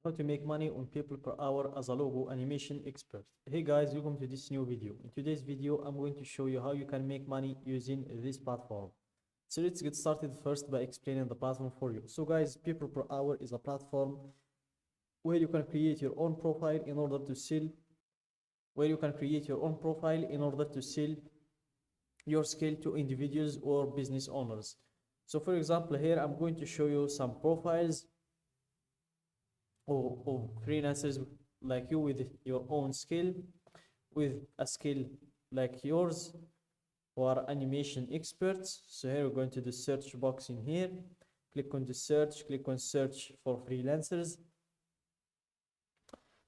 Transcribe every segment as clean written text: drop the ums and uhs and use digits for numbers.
How to make money on people per hour as a logo animation expert. Hey guys, welcome to this new video. In today's video, I'm going to show you how you can make money using this platform. So let's get started first by explaining the platform for you. So guys, People Per Hour is a platform where you can create your own profile in order to sell, your skill to individuals or business owners. So for example, here I'm going to show you some profiles of freelancers like you with your own skill, with a skill like yours, who are animation experts. So here we're going to the search box in here, click on the search, click on search for freelancers,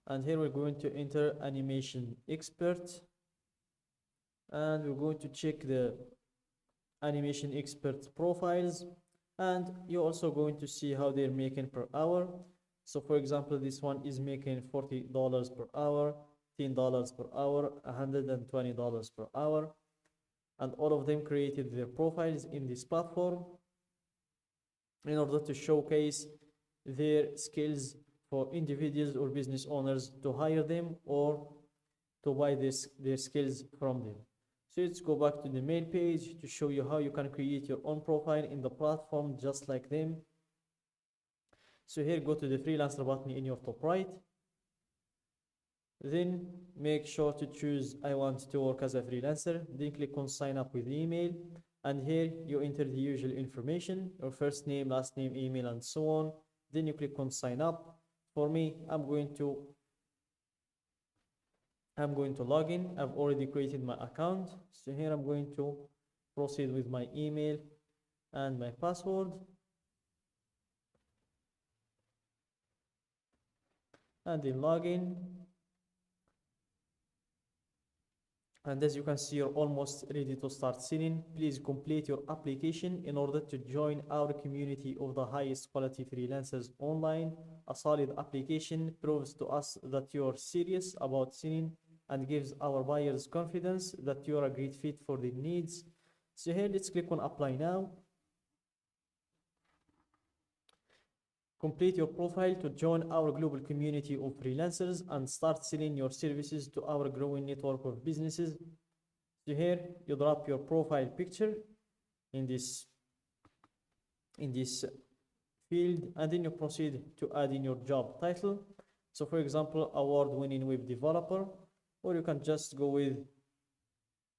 and here we're going to enter animation expert, and we're going to check the animation expert profiles, and you're also going to see how they're making per hour. So for example, this one is making $40 per hour, $10 per hour, $120 per hour, and all of them created their profiles in this platform in order to showcase their skills for individuals or business owners to hire them or to buy their skills from them. So let's go back to the main page to show you how you can create your own profile in the platform just like them. So here, go to the freelancer button in your top right. Then make sure to choose I want to work as a freelancer. Then click on sign up with email. And here you enter the usual information, your first name, last name, email, and so on. Then you click on sign up. For me, I'm going to log in. I've already created my account. So here I'm going to proceed with my email and my password. And then log in. And as you can see, you're almost ready to start selling. Please complete your application in order to join our community of the highest quality freelancers online. A solid application proves to us that you are serious about selling and gives our buyers confidence that you are a great fit for their needs. So here, let's click on apply now. Complete your profile to join our global community of freelancers and start selling your services to our growing network of businesses. So here you drop your profile picture in this field, and then you proceed to add in your job title. So for example, award-winning web developer, or you can just go with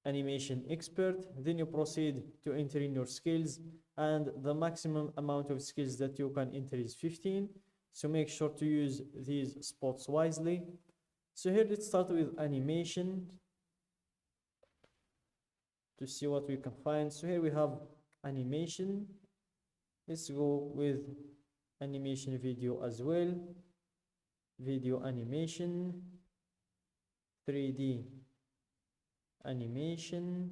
animation expert. Then you proceed to enter in your skills, and the maximum amount of skills that you can enter is 15. So make sure to use these spots wisely. So here, let's start with animation to see what we can find. So here we have animation. Let's go with animation video as well. Video animation, 3D animation,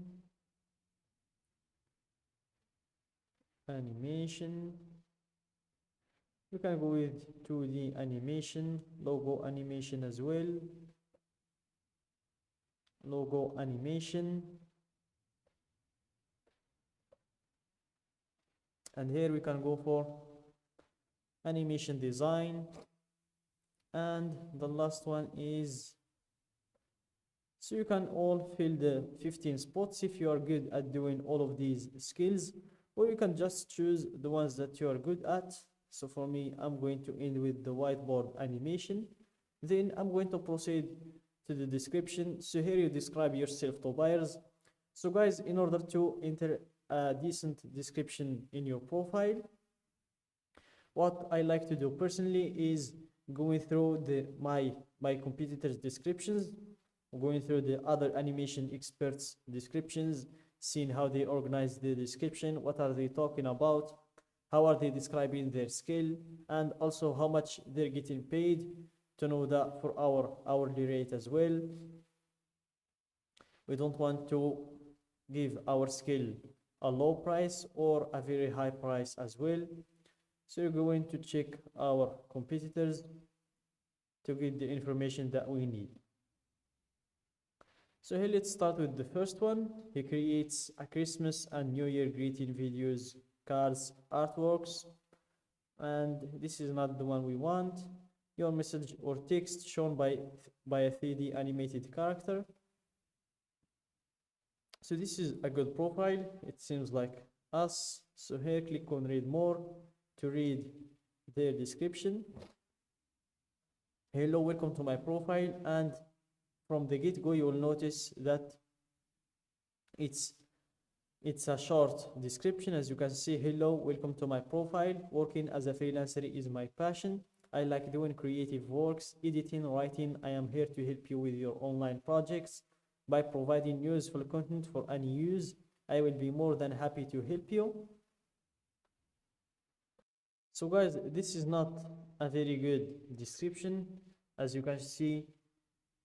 you can go with 2D animation, logo animation as well, logo animation, and here we can go for animation design, and the last one is, so you can all fill the 15 spots if you are good at doing all of these skills, or you can just choose the ones that you are good at. So for me, I'm going to end with the whiteboard animation. Then I'm going to proceed to the description. So here you describe yourself to buyers. So guys, in order to enter a decent description in your profile, what I like to do personally is going through my competitors' descriptions, going through the other animation experts' descriptions, seeing how they organize the description, what are they talking about, how are they describing their skill, and also how much they're getting paid, to know that for our hourly rate as well. We don't want to give our skill a low price or a very high price as well. So you're going to check our competitors to get the information that we need. So here, let's start with the first one. He creates a Christmas and New Year greeting videos, cards, artworks, and this is not the one we want. your message or text shown by a 3D animated character. So this is a good profile. It seems like us. So here click on read more to read their description. Hello, welcome to my profile, and from the get-go you will notice that it's a short description. As you can see, hello, welcome to my profile. Working as a freelancer is my passion. I like doing creative works, editing, writing. I am here to help you with your online projects by providing useful content for any use. I will be more than happy to help you. So guys, this is not a very good description. As you can see,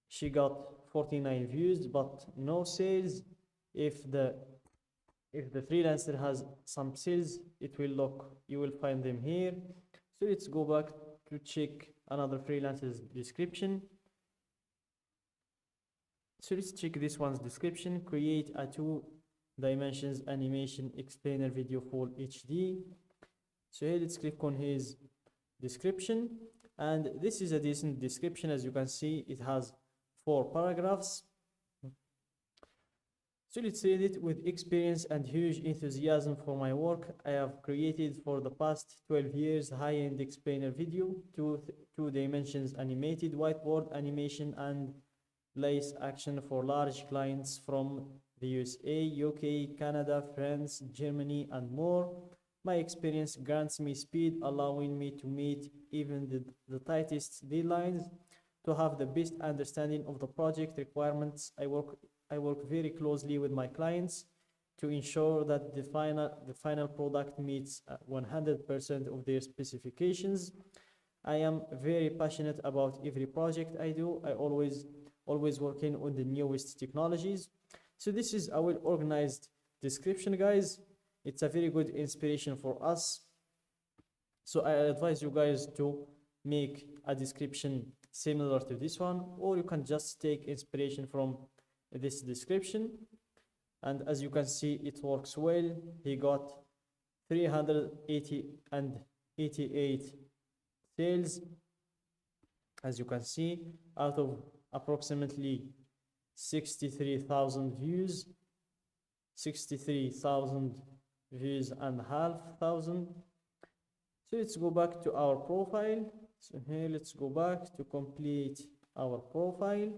she got 49 views but no sales. If the freelancer has some sales, it will look, you will find them here. So let's go back to check another freelancer's description. So let's check this one's description. Create a 2 dimensions animation explainer video full HD. So here let's click on his description, and this is a decent description. As you can see, it has 4 paragraphs. So let's read it. With experience and huge enthusiasm for my work, I have created for the past 12 years high-end explainer video, 2 dimensions animated whiteboard animation and lace action for large clients from the USA, UK, Canada, France, Germany, and more. My experience grants me speed, allowing me to meet even the tightest deadlines. To have the best understanding of the project requirements, I work very closely with my clients to ensure that the final product meets 100% of their specifications. I am very passionate about every project I do. I always working on the newest technologies. So this is a well-organized description, guys. It's a very good inspiration for us. So I advise you guys to make a description similar to this one, or you can just take inspiration from this description. And as you can see, it works well. He got 388 sales, as you can see, out of approximately 63,000 views, 63,000 views and half thousand. So let's go back to our profile. So here let's go back to complete our profile.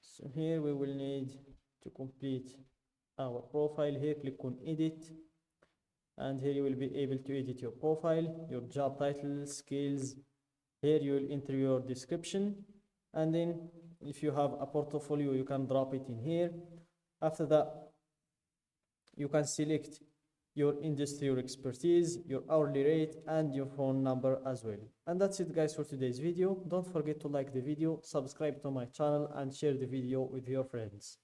So here we will need to complete our profile. Here click on edit, and here you will be able to edit your profile, your job title, skills. Here you will enter your description, and then if you have a portfolio, you can drop it in here. After that, you can select your industry, your expertise, your hourly rate, and your phone number as well. And that's it, guys, for today's video. Don't forget to like the video, subscribe to my channel, and share the video with your friends.